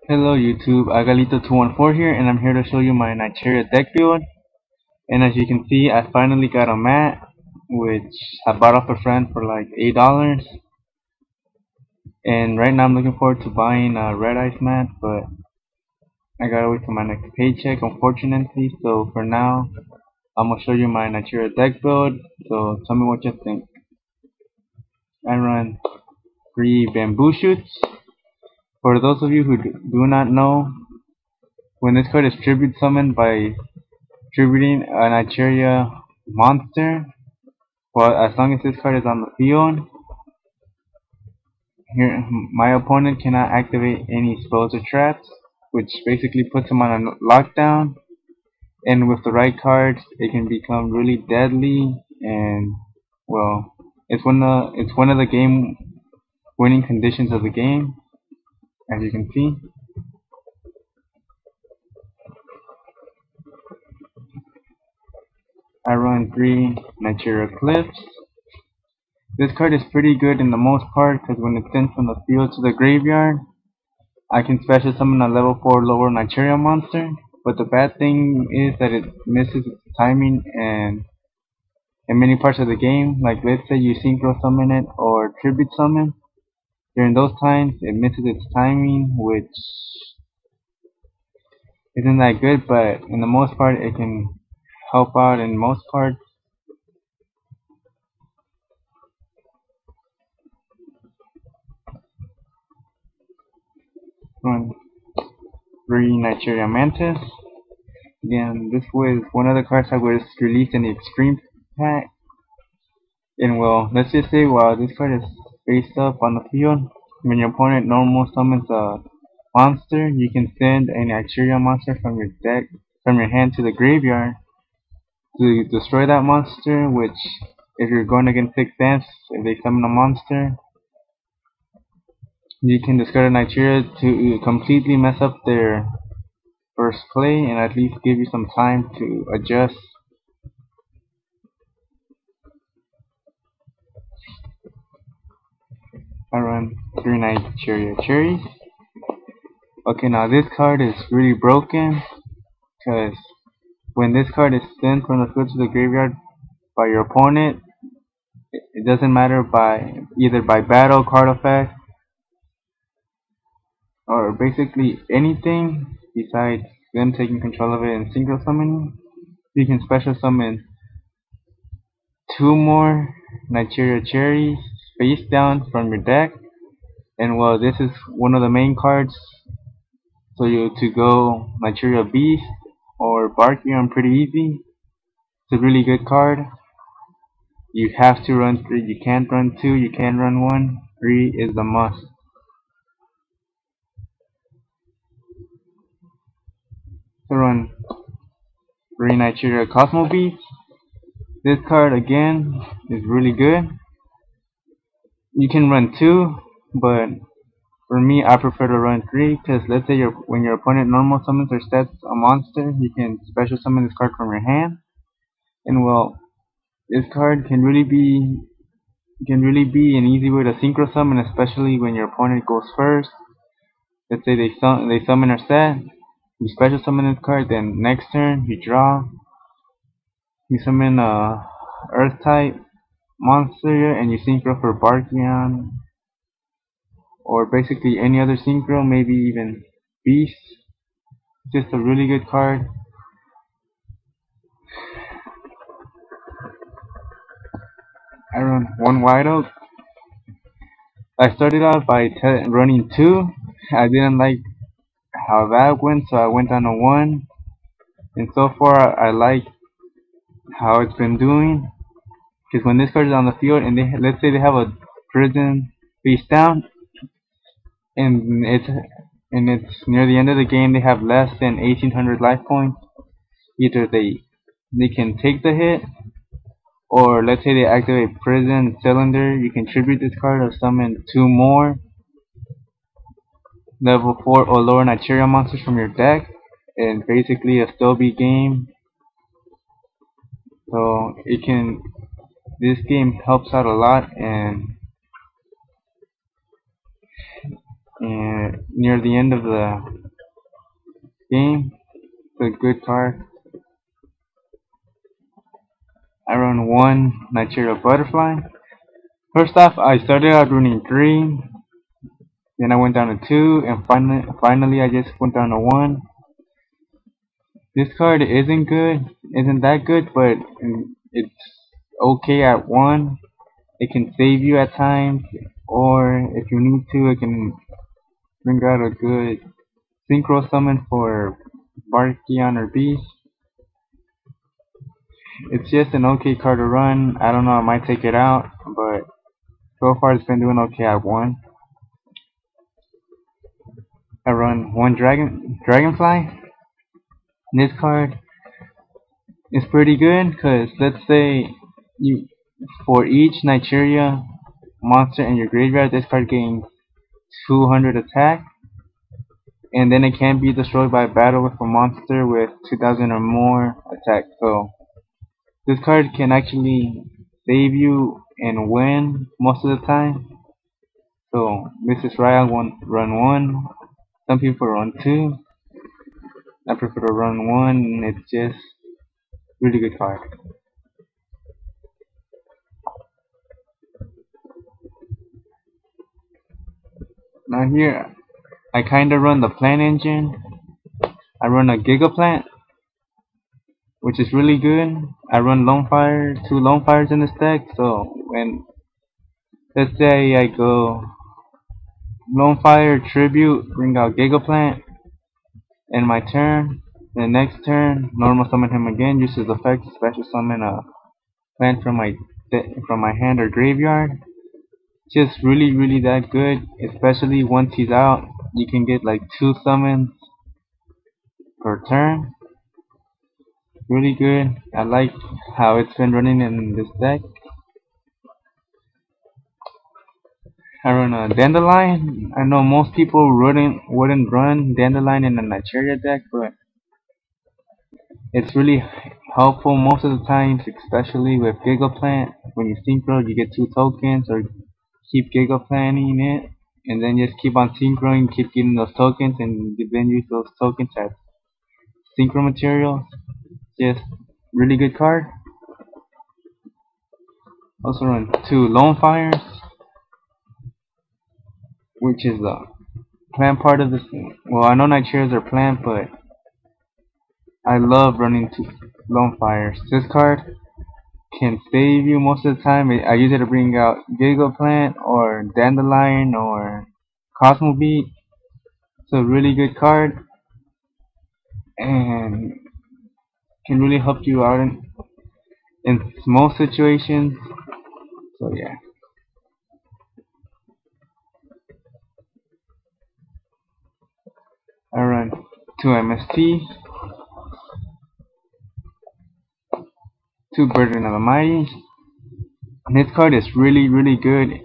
Hello YouTube, Agalito214 here, and I'm here to show you my Naturia deck build. And as you can see, I finally got a mat, which I bought off a friend for like $8. And right now I'm looking forward to buying a red ice mat, but I gotta wait for my next paycheck, unfortunately. So for now, I'm gonna show you my Naturia deck build. So tell me what you think. I run 3 bamboo shoots. For those of you who do not know, when this card is tribute summoned by tributing a Naturia monster, well, as long as this card is on the field, here my opponent cannot activate any spells or traps, which basically puts him on a lockdown. And with the right cards, it can become really deadly. And well, it's one of the game winning conditions of the game, as you can see. I run 3 Natural Cliffs. This card is pretty good in the most part because when it's sent from the field to the graveyard, I can special summon a level 4 lower Naturia monster, but the bad thing is that it misses its timing and in many parts of the game. Like let's say you synchro summon it or tribute summon. During those times it misses its timing, which isn't that good, but in the most part it can help out in most parts. Run 3 Naturia Mantis. Again, this was one of the cards that was released in the Extreme pack. And well, let's just say while this card is face up on the field, when your opponent normal summons a monster, you can send an Naturia monster from your deck, from your hand to the graveyard to destroy that monster, which if you're going against 6 stamps, if they summon a monster, you can discard a Naturia to completely mess up their first play and at least give you some time to adjust. I run 3 Naturia Cherries. Okay, now this card is really broken because when this card is sent from the field to the graveyard by your opponent, it doesn't matter by either by battle, card effect, or basically anything besides them taking control of it and single summoning. You can special summon 2 more Naturia Cherries face down from your deck, and well, this is one of the main cards. So you to go Naturia Beast or Barkion pretty easy. It's a really good card. You have to run 3, you can't run 2, you can run 1. 3 is the must. To run 3 Naturia Cosmo Beats. This card again is really good. You can run 2, but for me I prefer to run 3 because let's say when your opponent normal summons or sets a monster, you can special summon this card from your hand. And well, this card can really be an easy way to synchro summon, especially when your opponent goes first. Let's say they summon or set, you special summon this card, then next turn you draw, you summon a Earth type monster, and you synchro for Barkion, or basically any other synchro, maybe even Beast. It's just a really good card. I run 1 White Oak. I started out by running 2. I didn't like how that went, so I went down to 1. And so far, I like how it's been doing. Because when this card is on the field, and let's say they have a prison face down, and it's near the end of the game, they have less than 1,800 life points. Either they can take the hit, or let's say they activate prison cylinder. You can tribute this card or summon 2 more level 4 or lower Naturia monsters from your deck, and basically a still be game. So this game helps out a lot, and near the end of the game. It's a good card. I run one Naturia Butterfly. First off, I started out running 3, then I went down to 2, and finally I just went down to 1. This card isn't that good, but it's okay at 1. It can save you at times, or if you need to, it can bring out a good synchro summon for Barkion or Beast. It's just an okay card to run. I don't know, I might take it out, but so far it's been doing okay at 1. I run one Dragonfly. This card is pretty good because let's say you for each Naturia monster in your graveyard, this card gains 200 attack, and then it can be destroyed by battle with a monster with 2000 or more attack. So this card can actually save you and win most of the time. So this is why I want run 1. Some people run 2. I prefer to run 1, and it's just really good card. Now here, I kinda run the plant engine. I run a Giga Plant, which is really good. I run Lone Fire, 2 Lone Fires in this deck, so when, let's say I go Lone Fire, Tribute, bring out Giga Plant, in my turn, the next turn, normal summon him again, use his effect to special summon a plant from my hand or graveyard. Just really that good, especially once he's out, you can get like 2 summons per turn. Really good. I like how it's been running in this deck. I run a Dandelion. I know most people wouldn't run Dandelion in a Naturia deck, but it's really helpful most of the times, especially with Giga Plant. When you synchro, you get 2 tokens, or keep Giga Planting it, and then just keep on synchroing, keep getting those tokens, and then use those tokens as synchro materials. Just really good card. Also run 2 Lone Fires, which is the plant part of this. Well, I know Nigerias are plant, but I love running 2 Lone Fires. This card can save you most of the time. I use it to bring out Giga Plant or Dandelion or Cosmo Beat. It's a really good card and can really help you out in most situations. So yeah. I run 2 MST, 2 Burden of the Mighty. And this card is really good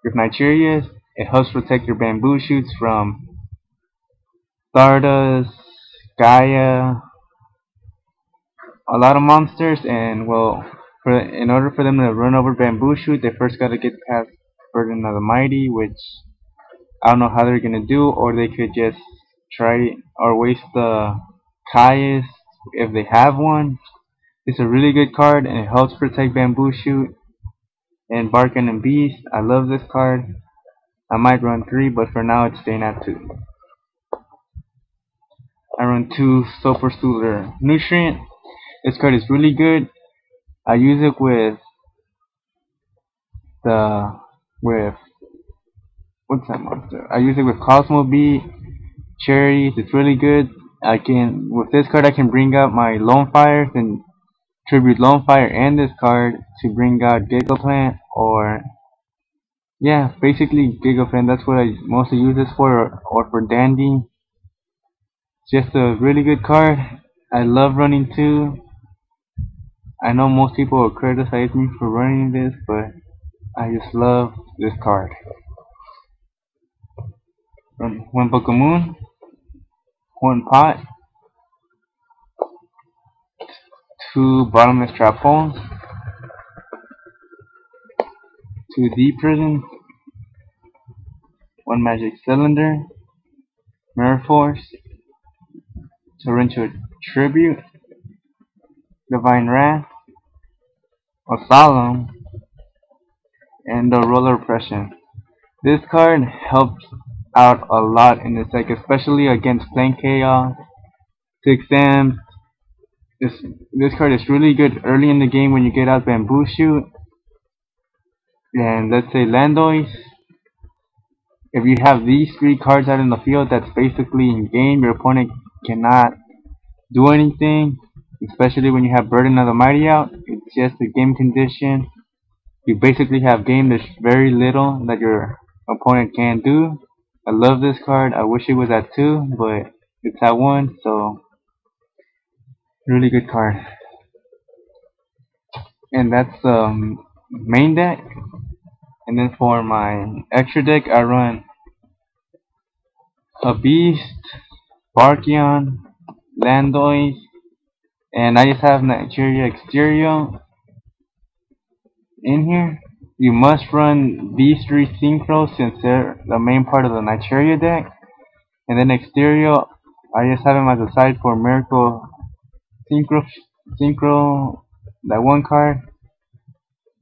with Nigerias. It helps protect your bamboo shoots from Stardust, Gaia, a lot of monsters, and well, in order for them to run over bamboo shoot, they first gotta get past Burden of the Mighty, which I don't know how they're gonna do, or they could just try or waste the Kaias if they have one. It's a really good card and it helps protect bamboo shoot and Barkin and Beast. I love this card. I might run 3, but for now it's staying at 2. I run 2 Super Solar Nutrient. This card is really good. I use it the with what's that monster? I use it with Cosmo Beat, Cherries. It's really good. I can with this card I can bring out my Lone Fires and tribute Lone Fire and this card to bring out Giga Plant, or yeah, basically Giga Plant. That's what I mostly use this for, or for Dandy. Just a really good card. I love running 2. I know most people will criticize me for running this, but I just love this card. Run 1 Book of Moon, 1 Pot, 2 Bottomless Trap Holes, 2 Deep Prisons, 1 Magic Cylinder, Mirror Force, Torrential Tribute, Divine Wrath, Solemn, and the Roller Oppression. This card helps out a lot in this deck, especially against Plain Chaos, 6Ms. This this card is really good early in the game when you get out Bamboo Shoot and let's say Landois. If you have these three cards out in the field, that's basically in game. Your opponent cannot do anything, especially when you have Burden of the Mighty out. It's just a game condition. You basically have game. There's very little that your opponent can do. I love this card. I wish it was at 2, but it's at 1, so really good card. And that's main deck. And then for my extra deck, I run a Beast, Barkion, Landois, and I just have Naturia Exterior in here. You must run these 3 Synchros since they're the main part of the Naturia deck. And then Exterior, I just have them as a side for Miracle Synchro, that one card.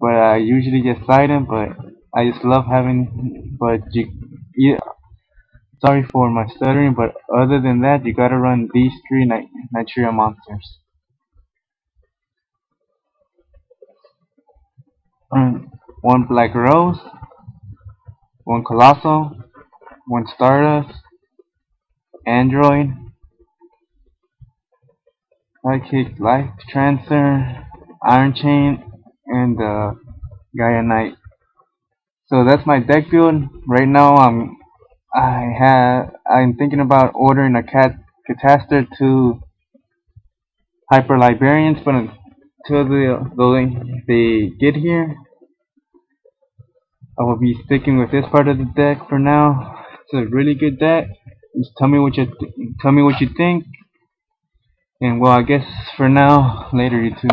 But I usually just side them, but I just love having, yeah, sorry for my stuttering, but other than that, you gotta run these 3 Naturia monsters. One Black Rose, one Colossal, one Stardust, Android, Sidekick, Life Transfer, Iron Chain, and Gaia Knight. So that's my deck build. Right now I'm thinking about ordering a Cataster to Hyper Librarians, but until they get here, I will be sticking with this part of the deck for now. It's a really good deck. Just tell me what you think. And well, I guess for now, later YouTube.